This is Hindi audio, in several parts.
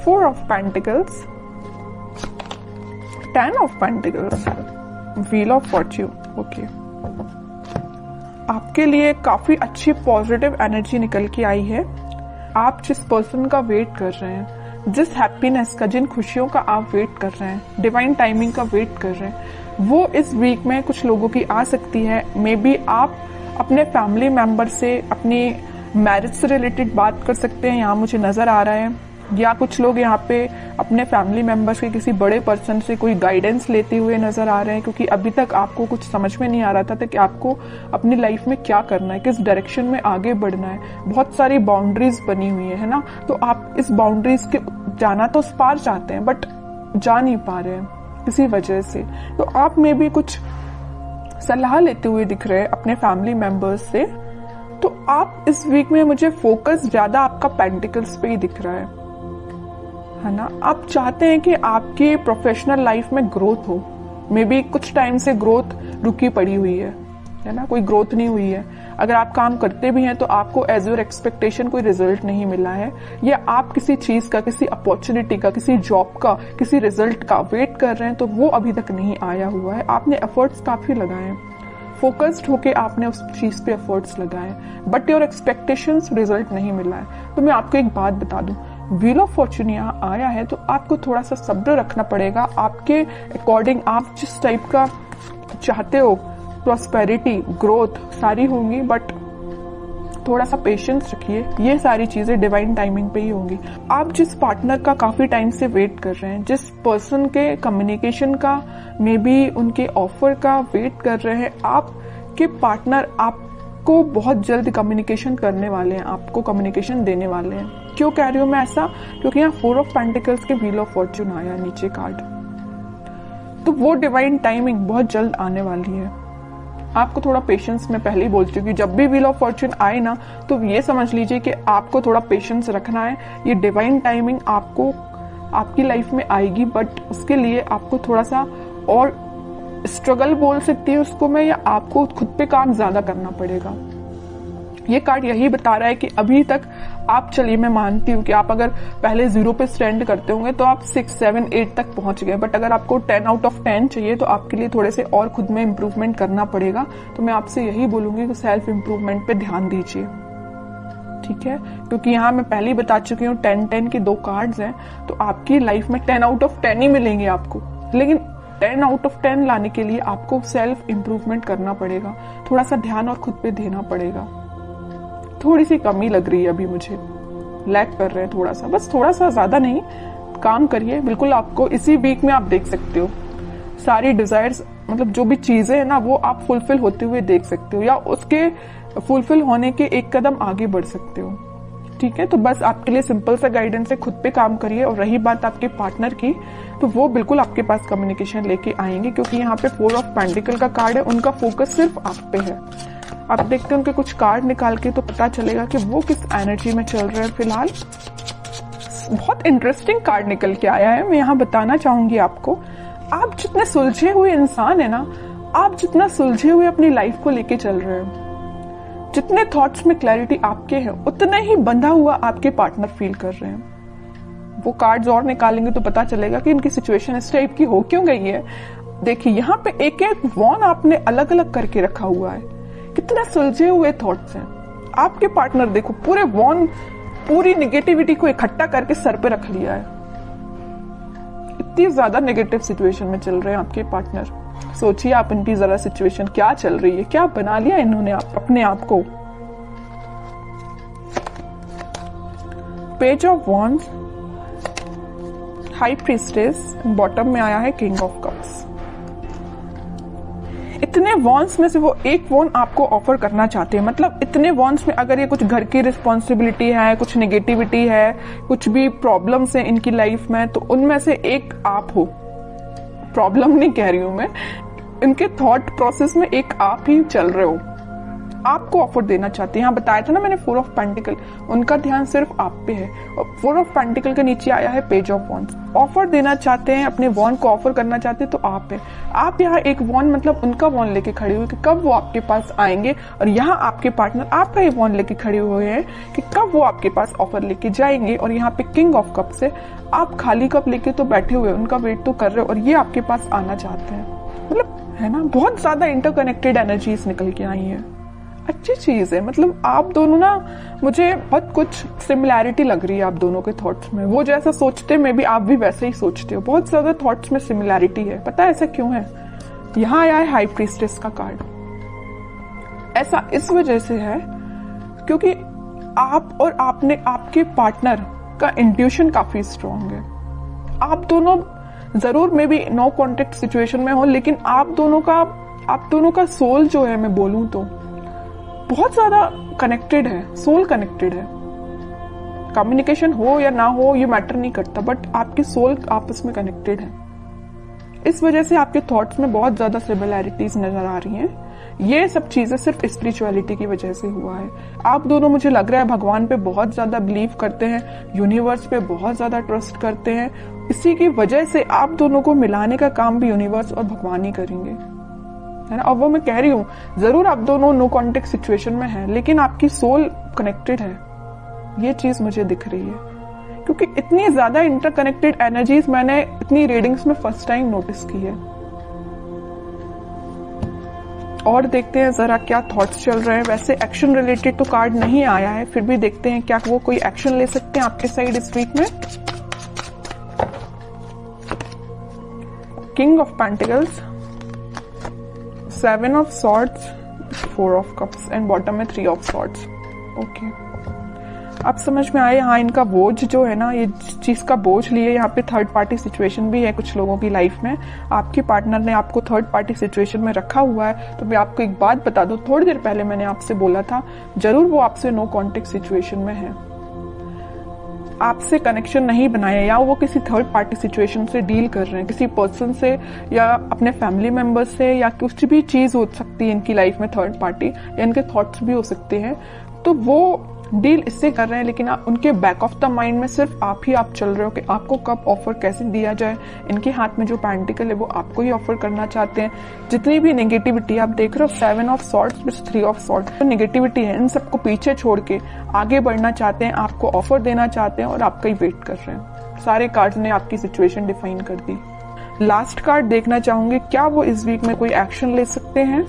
4 of Pentacles, 10 of Pentacles, Wheel of Fortune. Okay, आपके लिए काफी अच्छी पॉजिटिव एनर्जी निकल के आई है। आप जिस पर्सन का वेट कर रहे हैं, जिस हैप्पीनेस का, जिन खुशियों का आप वेट कर रहे हैं, डिवाइन टाइमिंग का वेट कर रहे हैं, वो इस वीक में कुछ लोगों की आ सकती है। मे बी आप अपने फैमिली मेंबर से अपनी मैरिज से रिलेटेड बात कर सकते हैं, यहाँ मुझे नजर आ रहा है। या कुछ लोग यहाँ पे अपने फैमिली मेंबर्स के किसी बड़े पर्सन से कोई गाइडेंस लेते हुए नजर आ रहे हैं, क्योंकि अभी तक आपको कुछ समझ में नहीं आ रहा था कि आपको अपनी लाइफ में क्या करना है, किस डायरेक्शन में आगे बढ़ना है। बहुत सारी बाउंड्रीज बनी हुई है ना, तो आप इस बाउंड्रीज के जाना तो उस पार चाहते हैं, बट जा नहीं पा रहे हैं किसी वजह से। तो आप में भी कुछ सलाह लेते हुए दिख रहे हैं अपने फैमिली मेंबर्स से। तो आप इस वीक में मुझे फोकस ज्यादा आपका पेंटिकल्स पे ही दिख रहा है ना। आप चाहते हैं कि आपकी प्रोफेशनल लाइफ में ग्रोथ हो। मे बी कुछ टाइम से ग्रोथ रुकी पड़ी हुई है ना, कोई ग्रोथ नहीं हुई है। अगर आप काम करते भी हैं तो आपको एज योर एक्सपेक्टेशन कोई रिजल्ट नहीं मिला है, या आप किसी चीज का, किसी अपॉर्चुनिटी का, किसी जॉब का, किसी रिजल्ट का वेट कर रहे हैं तो वो अभी तक नहीं आया हुआ है। आपने एफर्ट्स काफी लगाए हैं, फोकस्ड होके आपने उस चीज पे एफर्ट्स लगाए, बट योर एक्सपेक्टेशंस रिजल्ट नहीं मिला है। तो मैं आपको एक बात बता दूं, व्हील ऑफ फॉर्चून यहाँ आया है तो आपको थोड़ा सा सब्र रखना पड़ेगा। आपके अकॉर्डिंग आप जिस टाइप का चाहते हो, प्रॉस्पेरिटी, ग्रोथ सारी होंगी, बट थोड़ा सा पेशेंस रखिए। ये सारी चीजें डिवाइन टाइमिंग पे ही होंगी। आप जिस पार्टनर का काफी टाइम से वेट कर रहे हैं, जिस पर्सन के कम्युनिकेशन का, मे बी उनके ऑफर का वेट कर रहे हैं, आपके पार्टनर आपको बहुत जल्द कम्युनिकेशन करने वाले हैं, आपको कम्युनिकेशन देने वाले हैं। क्यों कह रही हूं मैं ऐसा? क्योंकि यहाँ 4 ऑफ पेंटिकल्स के व्हील ऑफ फॉर्चून आया नीचे कार्ड, तो वो डिवाइन टाइमिंग बहुत जल्द आने वाली है। आपको थोड़ा पेशेंस, मैं पहले ही बोल चुकी हूँ, जब भी व्हील ऑफ फॉर्चून आए ना तो ये समझ लीजिए कि आपको थोड़ा पेशेंस रखना है। ये डिवाइन टाइमिंग आपको आपकी लाइफ में आएगी, बट उसके लिए आपको थोड़ा सा और स्ट्रगल बोल सकती है उसको मैं, या आपको खुद पे काम ज्यादा करना पड़ेगा। ये कार्ड यही बता रहा है कि अभी तक आप, चलिए मैं मानती हूँ कि आप अगर पहले 0 पे स्टैंड करते होंगे तो आप 6, 7, 8 तक पहुंच गए, बट अगर आपको 10 आउट ऑफ 10 चाहिए तो आपके लिए थोड़े से और खुद में इम्प्रूवमेंट करना पड़ेगा। तो मैं आपसे यही बोलूंगी कि सेल्फ इम्प्रूवमेंट पे ध्यान दीजिए, ठीक है? क्योंकि यहाँ मैं पहले ही बता चुकी हूँ 10-10 के 2 कार्ड्स हैं, तो आपकी लाइफ में 10 आउट ऑफ 10 ही मिलेंगे आपको, लेकिन 10 आउट ऑफ 10 लाने के लिए आपको सेल्फ इम्प्रूवमेंट करना पड़ेगा, थोड़ा सा ध्यान और खुद पे देना पड़ेगा। थोड़ी सी कमी लग रही है अभी मुझे, लैग कर रहे हैं थोड़ा सा, बस थोड़ा सा, ज्यादा नहीं। काम करिए, बिल्कुल आपको इसी वीक में आप देख सकते हो सारी डिजायर्स, मतलब जो भी चीजें हैं ना वो आप फुलफिल होते हुए देख सकते हो, या उसके फुलफिल होने के एक कदम आगे बढ़ सकते हो, ठीक है? तो बस आपके लिए सिंपल सा गाइडेंस है, खुद पे काम करिए। और रही बात आपके पार्टनर की, तो वो बिल्कुल आपके पास कम्युनिकेशन लेके आएंगे, क्योंकि यहाँ पे 4 ऑफ पेंटिकल का कार्ड है, उनका फोकस सिर्फ आप पे है। आप देखते हैं उनके कुछ कार्ड निकाल के तो पता चलेगा कि वो किस एनर्जी में चल रहे हैं फिलहाल। बहुत इंटरेस्टिंग कार्ड निकल के आया है, मैं यहाँ बताना चाहूंगी आपको। आप जितने सुलझे हुए इंसान है ना, आप जितना सुलझे हुए अपनी लाइफ को लेके चल रहे हो, जितने थॉट्स में क्लैरिटी आपके हैं, उतना ही बंधा हुआ आपके पार्टनर फील कर रहे हैं। वो कार्ड्स और निकालेंगे तो पता चलेगा कि इनकी सिचुएशन इस टाइप की हो क्यों गई है। देखिए यहाँ पे एक एक वॉन आपने अलग अलग करके रखा हुआ है, कितने सुलझे हुए थॉट्स हैं आपके पार्टनर। देखो पूरे वॉन, पूरी निगेटिविटी को इकट्ठा करके सर पे रख लिया है। इतनी ज्यादा नेगेटिव सिचुएशन में चल रहे हैं आपके पार्टनर। सोचिए आप इनकी जरा सिचुएशन क्या चल रही है, क्या बना लिया इन्होंने अपने आप को। Page of wands, high priestess, bottom में आया है किंग ऑफ कप्स। इतने वॉन्स में से वो एक वॉन आपको ऑफर करना चाहते हैं। मतलब इतने वॉन्स में अगर ये कुछ घर की रिस्पॉन्सिबिलिटी है, कुछ नेगेटिविटी है, कुछ भी प्रॉब्लम्स हैं इनकी लाइफ में, तो उनमें से एक आप हो। प्रॉब्लम नहीं कह रही हूं मैं, इनके थॉट प्रोसेस में एक आप ही चल रहे हो, आपको ऑफर देना चाहते हैं। यहाँ बताया था ना मैंने 4 ऑफ पेंटिकल, उनका ध्यान सिर्फ आप पे है। और 4 ऑफ पेंटिकल के नीचे आया है पेज ऑफ वॉन्ड्स। ऑफर देना चाहते हैं, अपने वॉन्ड को ऑफर करना चाहते हैं तो आप है। आप यहाँ एक वॉन्ड मतलब उनका वॉन्ड लेके खड़े हुए कि कब वो आपके पास आएंगे, और यहाँ आपके पार्टनर आपका ही वॉन्ड लेके खड़े हुए हैं कि कब वो आपके पास ऑफर लेके जाएंगे। और यहाँ पे किंग ऑफ कप्स है, आप खाली कप लेके तो बैठे हुए, उनका वेट तो कर रहे हो और ये आपके पास आना चाहते हैं। मतलब है ना, बहुत ज्यादा इंटरकनेक्टेड एनर्जीज निकल के आई है। अच्छी चीज है। मतलब आप दोनों ना, मुझे बहुत कुछ सिमिलैरिटी लग रही है आप दोनों के थॉट्स में। वो जैसा सोचते हैं, मे बी आप भी वैसे ही सोचते हो। बहुत ज्यादा थॉट्स में सिमिलैरिटी है। पता है ऐसा क्यों है? यहाँ आया है हाई प्रीस्टेस का कार्ड। ऐसा इस वजह से है क्योंकि आप और आपके पार्टनर का इंट्यूशन काफी स्ट्रांग है। आप दोनों जरूर may be no contact situation में हो, लेकिन आप दोनों का सोल जो है, मैं बोलूं तो बहुत ज्यादा कनेक्टेड है। सोल कनेक्टेड है। कम्युनिकेशन हो या ना हो ये मैटर नहीं करता, बट आपके सोल आपस में कनेक्टेड है। इस वजह से आपके थॉट्स में बहुत ज्यादा सिमिलैरिटीज नजर आ रही हैं। ये सब चीजें सिर्फ स्पिरिचुअलिटी की वजह से हुआ है। आप दोनों, मुझे लग रहा है, भगवान पे बहुत ज्यादा बिलीव करते हैं, यूनिवर्स पे बहुत ज्यादा ट्रस्ट करते हैं। इसी की वजह से आप दोनों को मिलाने का काम भी यूनिवर्स और भगवान ही करेंगे, है ना। और वो मैं कह रही हूँ, जरूर आप दोनों नो कॉन्टेक्ट सिचुएशन में हैं, लेकिन आपकी सोल कनेक्टेड है। ये चीज मुझे दिख रही है क्योंकि इतनी ज्यादा इंटरकनेक्टेड एनर्जीज मैंने इतनी रीडिंग्स में फर्स्ट टाइम नोटिस की है। और देखते हैं जरा क्या थॉट्स चल रहे हैं। वैसे एक्शन रिलेटेड तो कार्ड नहीं आया है, फिर भी देखते हैं क्या वो कोई एक्शन ले सकते हैं आपके साइड इस वीक में। King of pentacles, 7 of swords, 4 of cups and bottom में 3 ऑफ सॉर्ड्स। ओके, अब समझ में आए। हाँ, इनका बोझ जो है ना, ये चीज का बोझ लिए, यहाँ पे थर्ड पार्टी सिचुएशन भी है कुछ लोगों की लाइफ में। आपके पार्टनर ने आपको थर्ड पार्टी सिचुएशन में रखा हुआ है। तो मैं आपको एक बात बता दूं, थोड़ी देर पहले मैंने आपसे बोला था, जरूर वो आपसे नो कॉन्टेक्ट सिचुएशन में है, आपसे कनेक्शन नहीं बनाया, या वो किसी थर्ड पार्टी सिचुएशन से डील कर रहे हैं, किसी पर्सन से या अपने फैमिली मेंबर से, या कुछ भी चीज हो सकती है इनकी लाइफ में थर्ड पार्टी, या इनके थॉट्स भी हो सकते हैं। तो वो डील इससे कर रहे हैं, लेकिन उनके बैक ऑफ द माइंड में सिर्फ आप ही आप चल रहे हो कि आपको कब ऑफर कैसे दिया जाए। इनके हाथ में जो पेंटिकल है वो आपको ही ऑफर करना चाहते हैं। जितनी भी नेगेटिविटी आप देख रहे हो, 7 of swords plus 3 of swords, तो नेगेटिविटी है, इन सबको पीछे छोड़ के आगे बढ़ना चाहते हैं, आपको ऑफर देना चाहते हैं और आपका ही वेट कर रहे हैं। सारे कार्ड्स ने आपकी सिचुएशन डिफाइन कर दी। लास्ट कार्ड देखना चाहूंगी, क्या वो इस वीक में कोई एक्शन ले सकते हैं?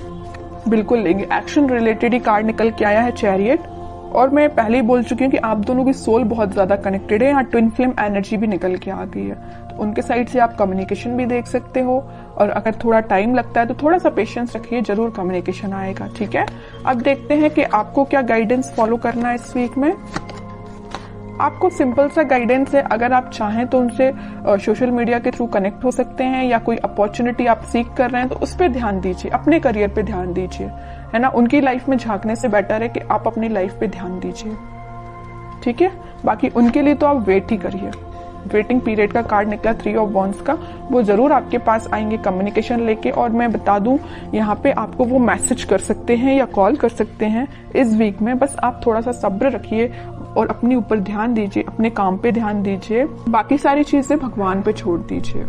बिल्कुल लेंगे। एक्शन रिलेटेड ही कार्ड निकल के आया है, चैरियट। और मैं पहले ही बोल चुकी हूँ कि आप दोनों की सोल बहुत ज्यादा कनेक्टेड है। यहाँ ट्विन फ्लेम एनर्जी भी निकल के आ गई है, तो उनके साइड से आप कम्युनिकेशन भी देख सकते हो। और अगर थोड़ा टाइम लगता है तो थोड़ा सा पेशेंस रखिए, जरूर कम्युनिकेशन आएगा। ठीक है, अब देखते हैं कि आपको क्या गाइडेंस फॉलो करना है इस वीक में। आपको सिंपल सा गाइडेंस है, अगर आप चाहें तो उनसे सोशल मीडिया के थ्रू कनेक्ट हो सकते हैं, या कोई अपॉर्चुनिटी आप सीख कर रहे हैं तो उस पर ध्यान दीजिए, अपने करियर पे ध्यान दीजिए, है ना। उनकी लाइफ में झांकने से बेटर है कि आप अपनी लाइफ पे ध्यान दीजिए। ठीक है, बाकी उनके लिए तो आप वेट ही करिए। वेटिंग पीरियड का कार्ड निकला 3 ऑफ वॉन्ड्स का, वो जरूर आपके पास आएंगे कम्युनिकेशन लेके। और मैं बता दूं, यहाँ पे आपको वो मैसेज कर सकते हैं या कॉल कर सकते हैं इस वीक में। बस आप थोड़ा सा सब्र रखिए और अपने ऊपर ध्यान दीजिए, अपने काम पे ध्यान दीजिए, बाकी सारी चीजें भगवान पे छोड़ दीजिए।